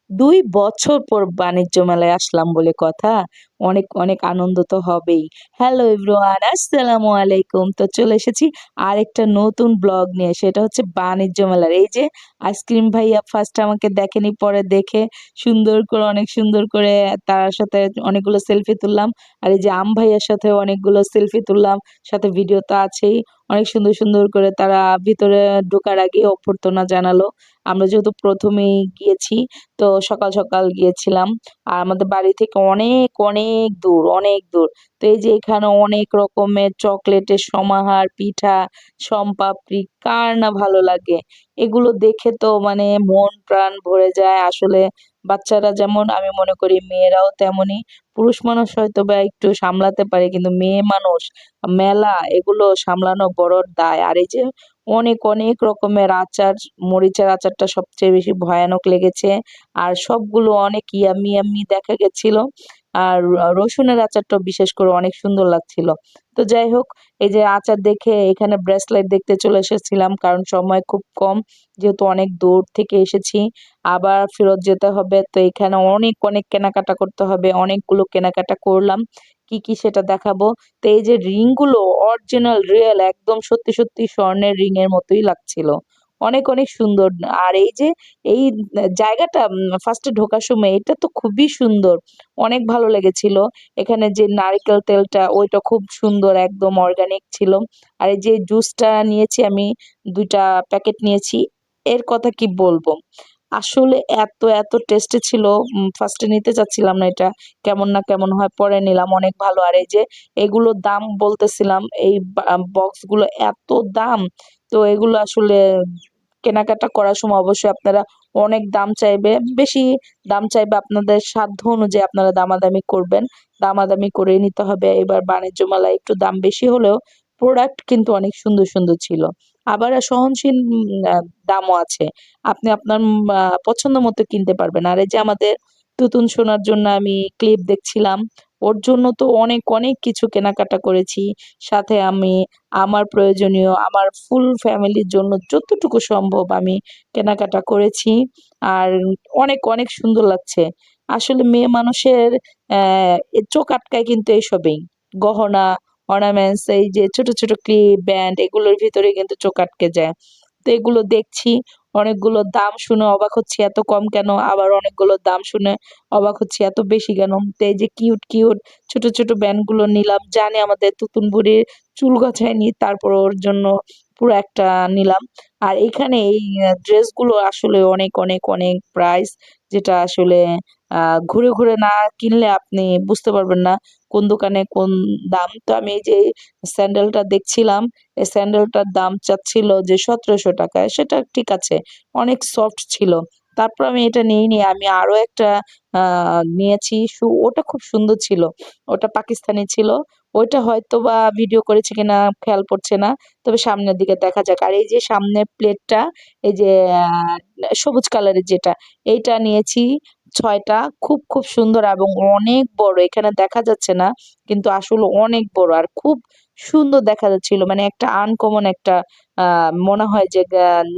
২ বছর পর বাণিজ্য মেলায় আসলাম বলে কথা। অনেক, অনেক আনন্দ তো হবেই। হ্যালো এভরিওয়ান, আসসালামু আলাইকুম। তো চলে এসেছি আরেকটা নতুন ব্লগ নিয়ে। সেটা হচ্ছে বাণিজ্য মেলার। এই যে আইসক্রিম ভাইয়া ফার্স্ট এ আমাকে দেখেনি, পরে দেখে সুন্দর করে অনেক সুন্দর করে তার সাথে অনেকগুলো সেলফি তুললাম। আর এই যে ভাইয়ার সাথেও অনেকগুলো সেলফি তুললাম। সাথে ভিডিও তো আছেই। অনেক সুন্দর, সুন্দর করে তারা ভিতরে ঢোকার আগেই অভ্যর্থনা জানালো। আমরা যেহেতু ১ম এই গিয়েছি, তো সকাল, সকাল গিয়েছিলাম। আর আমাদের বাড়ি থেকে অনেক, অনেক দূর, অনেক দূর। তো এই যে এখানে অনেক রকমের চকলেটের সমাহার, পিঠা, শমপাপড়ি কার না ভালো লাগে? এগুলো দেখে তো মানে মন প্রাণ ভরে যায়। আসলে বাচ্চারা যেমন আমি মনে করি মেয়েরাও তেমনই। পুরুষ মানুষ হয়তোবা একটু সামলাতে পারে কিন্তু মেয়ে মানুষ, মেলা এগুলো সামলানো বড় দায়। আর এই যে অনেক, অনেক রকমের আচার, মরিচের আচারটা সবচেয়ে বেশি ভয়ানক লেগেছে। আর সবগুলো অনেক ইয়াম্মি, ইয়াম্মি দেখা গেছিল। আর রসুনের আচারটাও বিশেষ করে অনেক সুন্দর লাগছিল। তো যাই হোক, এই যে আচার দেখে এখানে ব্রেসলেট দেখতে চলে এসেছিলাম, কারণ সময় খুব কম। যেহেতু অনেক দূর থেকে এসেছি, আবার ফেরত যেতে হবে। তো এখানে অনেক, অনেক কেনাকাটা করতে হবে। অনেকগুলো কেনাকাটা করলাম। কি, কি সেটা দেখাবো। তো এই যে রিং গুলো অরিজিনাল রিয়েল একদম সত্যি, সত্যি স্বর্ণের রিং এর মতোই লাগছিল। অনেক, অনেক সুন্দর। আর এই যে এই জায়গাটা ফার্স্টে ঢোকার সময় এটা তো খুবই সুন্দর। অনেক ভালো লেগেছিল। এখানে যে নারিকেল তেলটা ওইটা খুব সুন্দর একদম অর্গানিক ছিল। আর এই যে জুসটা নিয়েছি আমি ২ টা প্যাকেট নিয়েছি। এর কথা কি বলবো? আসলে এত, এত টেস্টি ছিল। ফার্স্টে নিতে চাচ্ছিলাম না এটা। কেমন না কেমন হয়, পরে নিলাম। অনেক ভালো। আর এই যে এগুলোর দাম বলতেছিলাম, এই বক্সগুলো এত দাম! তো এগুলো আসলে কেনাকাটা করার সময় অবশ্যই আপনারা অনেক দাম চাইবে, বেশি দাম চাইবে, আপনাদের সাধ্য অনুযায়ী আপনারা দামাদামি করবেন। দামাদামি করেই নিতে হবে। এবার বাণিজ্য মেলায় একটু দাম বেশি হলেও প্রোডাক্ট কিন্তু অনেক সুন্দর, সুন্দর ছিল। আবার সহনশীল দামও আছে। আপনি আপনার পছন্দ মতো কিনতে পারবেন। আর এই যে আমাদের তুতুন সোনার জন্য আমি ক্লিপ দেখছিলাম। ওর জন্য তো অনেক, অনেক কিছু কেনাকাটা করেছি। সাথে আমি আমার প্রয়োজনীয় আমার ফুল ফ্যামিলির জন্য যতটুকু সম্ভব আমি কেনাকাটা করেছি। আর অনেক, অনেক সুন্দর লাগছে। আসলে মেয়ে মানুষের চোখ আটকায় কিন্তু এসবেই। গহনা, অর্নামেন্টস, এই যে ছোট, ছোট ক্লিপ, ব্যান্ড এগুলোর ভিতরে কিন্তু চোখ আটকে যায়। তো এগুলো দেখছি। অনেকগুলো দাম শুনে অবাক হচ্ছি এত কম কেন? আবার অনেকগুলো দাম শুনে অবাক হচ্ছি এত বেশি কেন? তো এই যে কিউট, কিউট ছোট, ছোট ব্যান্ড গুলো নিলাম। জানি আমাদের তুতুন বুড়ির চুল গজায়নি, তারপর ওর জন্য পুরো একটা নিলাম। আর এখানে এই ড্রেসগুলো আসলে অনেক, অনেক, অনেক প্রাইস, যেটা আসলে ঘুরে, ঘুরে না কিনলে আপনি বুঝতে পারবেন না কোন দোকানে কোন দাম। তো আমি এই যে স্যান্ডেলটা দেখছিলাম, এই স্যান্ডেলটার দাম চাচ্ছিল যে ৳১৭০০। সেটা ঠিক আছে, অনেক সফট ছিল। তারপর আমি এটা নিইনি। আমি আরো একটা আ নিয়েছি ওটা খুব সুন্দর ছিল। ওটা পাকিস্তানি ছিল। ওইটা হয়তোবা ভিডিও করেছি কিনা খেয়াল পড়ছে না। তবে সামনের দিকে দেখা যাক। আর এই যে সামনের প্লেটটা, এই যে আ সবুজ কালারের যেটা, এইটা নিয়েছি ৬ টা। খুব, খুব সুন্দর এবং অনেক বড়। এখানে দেখা যাচ্ছে না। কিন্তু আসলে অনেক বড় আর খুব সুন্দর দেখা যাচ্ছিল। মানে একটা আনকমন একটা আ মনে হয় যে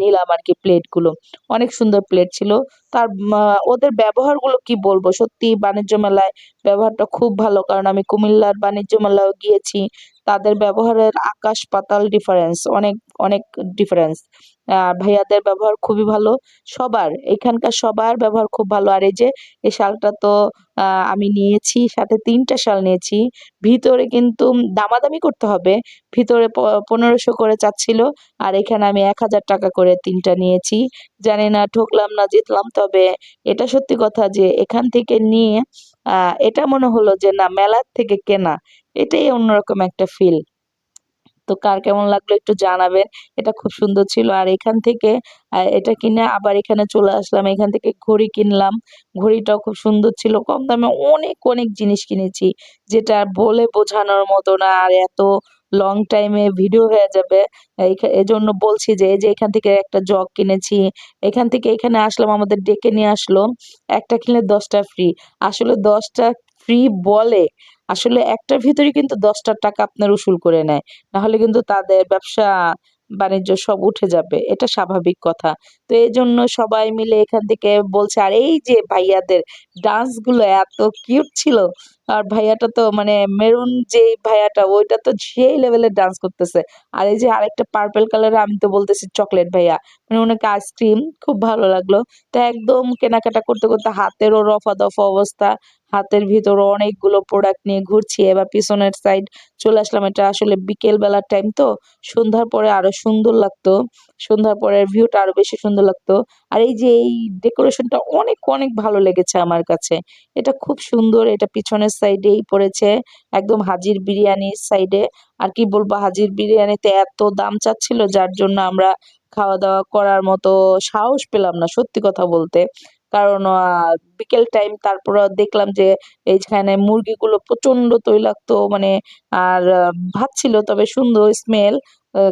নিলাম আরকি প্লেটগুলো। অনেক সুন্দর প্লেট ছিল। তার মা ওদের ব্যবহারগুলো কি বলবো? সত্যিই বাণিজ্য মেলায় ব্যবহারটা খুব ভালো। কারণ আমি কুমিল্লার বাণিজ্য মেলায়ও গিয়েছি। তাদের ব্যবহারের আকাশ পাতাল ডিফারেন্স। অনেক, অনেক ডিফারেন্স। ভাইয়াদের ব্যবহার খুবই ভালো। সবার, এখানকার সবার ব্যবহার খুব ভালো। আর এই যে এই শালটা তো আ আমি নিয়েছি, সাথে ৩ টা শাল নিয়েছি। ভিতরে কিন্তু দামাদামি করতে হবে। ভিতরে ১৫০০ করে চাচ্ছিল। আর এখানে আমি ৳১,০০০ করে ৩ টা নিয়েছি। জানি না ঠকলাম না জিতলাম। তবে এটা সত্যি কথা যে এখান থেকে নিয়ে আ এটা মনে হলো যে না, মেলার থেকে কেনা। এটাই অন্যরকম একটা ফিল। তো কার কেমন লাগলো একটু জানাবেন। এটা খুব সুন্দর ছিল। আর এখান থেকে এটা কিনে আবার এখানে চলে আসলাম। এখান থেকে ঘড়ি কিনলাম। ঘড়িটাও খুব সুন্দর ছিল। কম দামে অনেক, অনেক জিনিস কিনেছি। যেটা বলে বোঝানোর মতো না। আর এত লং টাইম এ ভিডিও হয়ে যাবে। এজন্য বলছি যে এই যে এখান থেকে একটা জগ কিনেছি। এখান থেকে এখানে আসলাম, আমাদের ডেকে নিয়ে আসলো। একটা কিনলে ১০ টা ফ্রি। আসলে ১০ টা ফ্রি বলে। আসলে একটার ভিতরে কিন্তু ৳১০ টা আপনার উসুল করে নেয়। নাহলে কিন্তু তাদের ব্যবসা বাণিজ্য সব উঠে যাবে। এটা স্বাভাবিক কথা। তো এজন্য সবাই মিলে এখান থেকে বলছে, আর এই যে ভাইয়াদের ডান্স গুলো এত কিউট ছিল। আর ভাইয়াটা তো মানে মেরুন যে ভাইয়াটা ওইটা তো সেই লেভেলের ডান্স করতেছে। আর এই যে আরেকটা পার্পল কালারের আমি তো বলতেছি চকলেট ভাইয়া। মানে ওনাকে আইসক্রিম খুব ভালো লাগলো। তো একদম কেনাকাটা করতে, করতে হাতেরও রফা-দফা অবস্থা। হাতের ভিতরও অনেকগুলো প্রোডাক্ট নিয়ে ঘুরছি। এবার পিছনের সাইড চলে আসলাম। এটা আসলে বিকেল বেলার টাইম তো। সন্ধ্যার পরে আরো সুন্দর লাগতো। সন্ধ্যার পরের ভিউটা আরো বেশি সুন্দর লাগতো। আর এই যে এই ডেকোরেশনটা অনেক, অনেক ভালো লেগেছে আমার কাছে। এটা খুব সুন্দর। এটা পিছনের সাইডেই পড়েছে। একদম হাজির বিরিয়ানির সাইডে। আর কি বলবো হাজির বিরিয়ানিতে এত দাম চাচ্ছিল যার জন্য আমরা খাওয়া-দাওয়া করার মতো সাহস পেলাম না সত্যি কথা বলতে। কারণ বিকেল টাইম তারপরে দেখলাম যে এইখানে মুরগিগুলো প্রচন্ড তৈলাক্ত মানে আর ভাত ছিল তবে সুন্দর স্মেল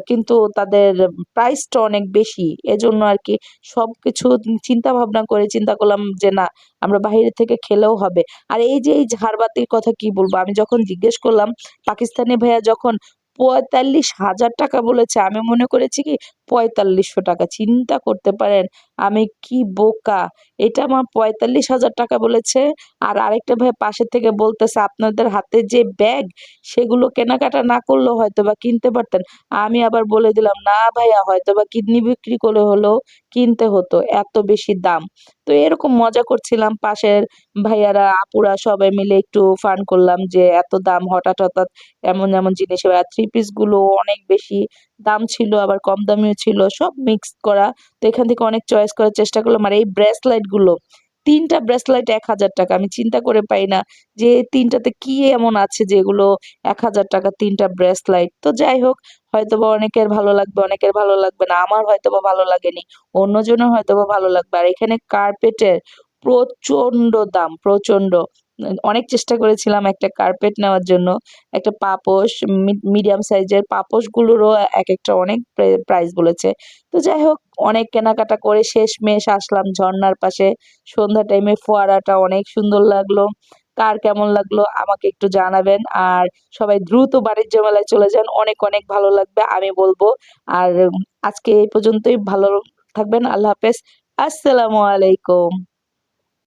কিন্তু তাদের প্রাইসটা অনেক বেশি। এজন্য আরকি সবকিছু চিন্তা ভাবনা করে চিন্তা করলাম যে না আমরা বাহিরে থেকে খেলেও হবে। আর এই যে এই ঝাড়বাতির কথা কি বলবো? আমি যখন জিজ্ঞেস করলাম পাকিস্তানি ভাইয়া যখন ৳৪৫,০০০ বলেছে আমি মনে করেছি কি ৳৪৫০০ চিন্তা করতে পারেন আমি কি বোকা! এটা আমার ৳৪৫,০০০ বলেছে আর আরেকটা ভাই পাশে থেকে বলতেছে আপনাদের হাতে যে ব্যাগ সেগুলো কেনাকাটা না করলেও হয়তোবা কিনতে পারতেন। আমি আবার বলে দিলাম, "না ভাইয়া হয়তোবা কিডনি বিক্রি করে হলেও কিনতে হতো, এত বেশি দাম।" তো এরকম মজা করছিলাম পাশের ভাইয়ারা, আপুরা সবাই মিলে একটু ফান করলাম যে এত দাম হঠাৎ, হঠাৎ এমন, এমন জিনিস আর থ্রি পিস গুলো অনেক বেশি দাম ছিল আবার কম দামিও ছিল সব মিক্স করা। তো এখান থেকে অনেক চয়েস করার চেষ্টা করলাম। আর এই ব্রেসলাইট গুলো ৩ টা ব্রেসলাইট ৳১,০০০ আমি চিন্তা করে পাই না যে ৩ টাতে কি এমন আছে যে এগুলো ৳১,০০০ ৩ টা ব্রেসলাইট। তো যাই হোক হয়তোবা অনেকের ভালো লাগবে, অনেকের ভালো লাগবে না। আমার হয়তোবা ভালো লাগেনি। অন্যজনের হয়তোবা ভালো লাগবে। আর এখানে কার্পেটের প্রচন্ড দাম, প্রচন্ড। অনেক চেষ্টা করেছিলাম একটা কার্পেট নেওয়ার জন্য। একটা পাপোশ মিডিয়াম সাইজের পাপোশগুলোরও একেকটা অনেক প্রাইস বলেছে। তো যাই হোক অনেক কেনাকাটা করে শেষমেষ আসলাম ঝরনার পাশে। সন্ধ্যা টাইমে ফোয়ারাটা অনেক সুন্দর লাগলো। কার কেমন লাগলো আমাকে একটু জানাবেন। আর সবাই দ্রুত বাণিজ্য মেলায় চলে যান। অনেক, অনেক ভালো লাগবে আমি বলব। আর আজকে এই পর্যন্তই ভালো থাকবেন। আল্লাহ হাফেজ। আসসালামু আলাইকুম।